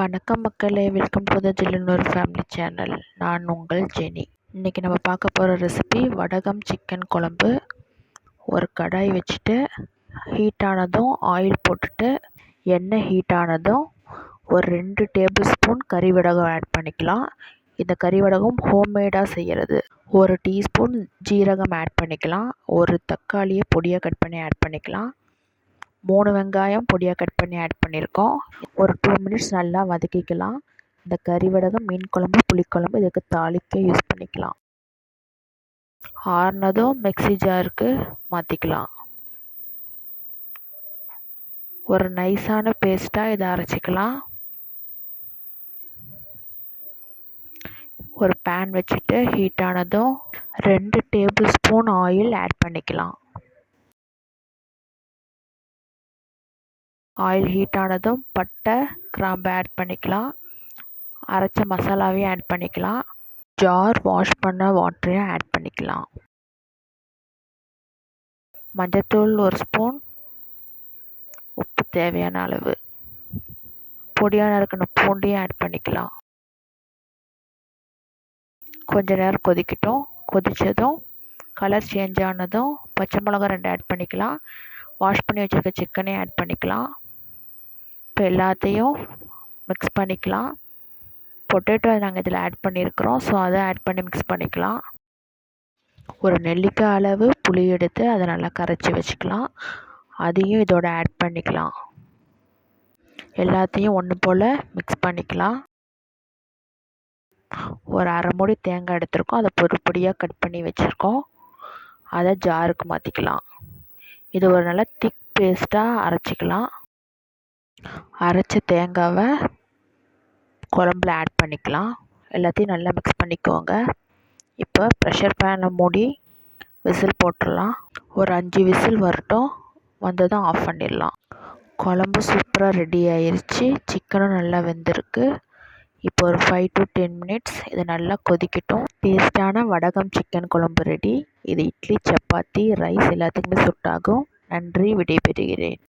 வணக்கம் மக்களே, welcome to the Jillunur family channel. நான் உங்கள் ஜெனி. இன்றைக்கி நம்ம பார்க்க போகிற ரெசிபி வடகம் சிக்கன் குழம்பு. ஒரு கடாய் வச்சுட்டு ஹீட் ஆனதும் ஆயில் போட்டுட்டு எண்ணெய் ஹீட் ஆனதும் ஒரு 2 டேபிள் ஸ்பூன் கறி வடகம் ஆட் பண்ணிக்கலாம். இந்த கறி வடகம் ஹோம்மேடாக செய்கிறது. 1 டீஸ்பூன் ஜீரகம் ஆட் பண்ணிக்கலாம். ஒரு தக்காளியை பொடியாக கட் பண்ணி ஆட் பண்ணிக்கலாம். 3 வெங்காயம் பொடியாக கட் பண்ணி ஆட் பண்ணியிருக்கோம். ஒரு 2 மினிட்ஸ் நல்லா வதக்கிக்கலாம். இந்த கறி வடகம், மீன் குழம்பு, புளிக்குழம்பு இதுக்கு தாளிக்க யூஸ் பண்ணிக்கலாம். ஆறுனதும் மிக்ஸி ஜாருக்கு மாற்றிக்கலாம். ஒரு நைஸான பேஸ்ட்டாக இதை அரைச்சிக்கலாம். ஒரு பேன் வச்சுட்டு ஹீட் ஆனதும் 2 டேபிள் ஸ்பூன் ஆயில் ஆட் பண்ணிக்கலாம். ஆயில் ஹீட் ஆனதும் பட்டை, கிராம்பு ஆட் பண்ணிக்கலாம். அரைச்ச மசாலாவையும் ஆட் பண்ணிக்கலாம். ஜார் வாஷ் பண்ண வாட்டரையும் ஆட் பண்ணிக்கலாம். மஞ்சத்தூள் 1 ஸ்பூன், உப்பு தேவையான அளவு, பொடியாக நறுக்கின பூண்டையும் ஆட் பண்ணிக்கலாம். கொஞ்ச நேரம் கொதிக்கட்டும். கொதித்ததும் கலர் சேஞ்ச் ஆனதும் பச்சை மிளகா 2 ஆட் பண்ணிக்கலாம். வாஷ் பண்ணி வச்சுருக்க சிக்கனையும் ஆட் பண்ணிக்கலாம். இப்போ எல்லாத்தையும் மிக்ஸ் பண்ணிக்கலாம். பொட்டேட்டோ நாங்கள் இதில் ஆட் பண்ணியிருக்கிறோம், ஸோ அதை ஆட் பண்ணி மிக்ஸ் பண்ணிக்கலாம். ஒரு நெல்லிக்காய் அளவு புளி எடுத்து அதை நல்லா கரைச்சி வச்சுக்கலாம். அதையும் இதோட ஆட் பண்ணிக்கலாம். எல்லாத்தையும் ஒன்று போல் மிக்ஸ் பண்ணிக்கலாம். ஒரு அரை மூடி தேங்காய் எடுத்துருக்கோம், அதை பொடி பொடியாக கட் பண்ணி வச்சுருக்கோம். அதை ஜாருக்கு மாற்றிக்கலாம். இது ஒரு நல்லா திக் பேஸ்ட்டாக அரைச்சிக்கலாம். அரைச்ச தேங்காவை குழம்புல ஆட் பண்ணிக்கலாம். எல்லாத்தையும் நல்லா மிக்ஸ் பண்ணிக்கோங்க. இப்போ ப்ரெஷர் பேனை மூடி விசில் போட்டுடலாம். ஒரு 5 விசில் வரட்டும். வந்ததும் ஆஃப் பண்ணிடலாம். குழம்பு சூப்பராக ரெடி ஆயிடுச்சு. சிக்கனும் நல்லா வெந்திருக்கு. இப்போ ஒரு 5 to 10 மினிட்ஸ் இது நல்லா கொதிக்கட்டும். டேஸ்டான வடகம் சிக்கன் குழம்பு ரெடி. இது இட்லி, சப்பாத்தி, ரைஸ் எல்லாத்துக்குமே சூட் ஆகும். நன்றி, விடைபெறுகிறேன்.